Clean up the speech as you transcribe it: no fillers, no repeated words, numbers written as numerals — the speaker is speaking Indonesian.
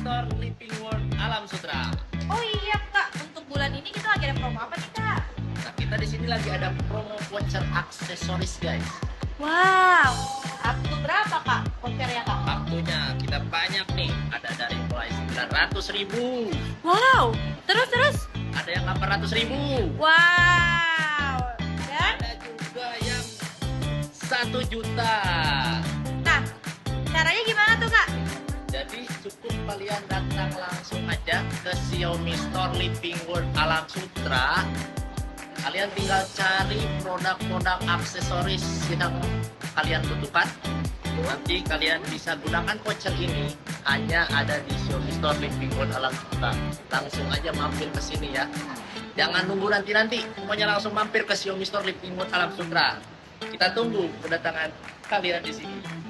Store Living World Alam Sutra. Oh iya Kak, untuk bulan ini kita lagi ada promo apa nih Kak? Nah, kita di sini lagi ada promo voucher aksesoris, guys. Wow, aku berapa Kak vouchernya Kak? Waktunya kita banyak nih, ada dari mulai 900.000, Wow, terus? ada yang 800.000, Wow, dan ada juga yang 1 juta. nah caranya gimana tuh Kak? Jadi cukup kalian datang langsung aja ke Xiaomi Store Living World Alam Sutra. Kalian tinggal cari produk-produk aksesoris yang kalian butuhkan. Nanti kalian bisa gunakan voucher ini, hanya ada di Xiaomi Store Living World Alam Sutra. Langsung aja mampir ke sini ya. Jangan nunggu nanti, pokoknya langsung mampir ke Xiaomi Store Living World Alam Sutra. Kita tunggu kedatangan kalian di sini.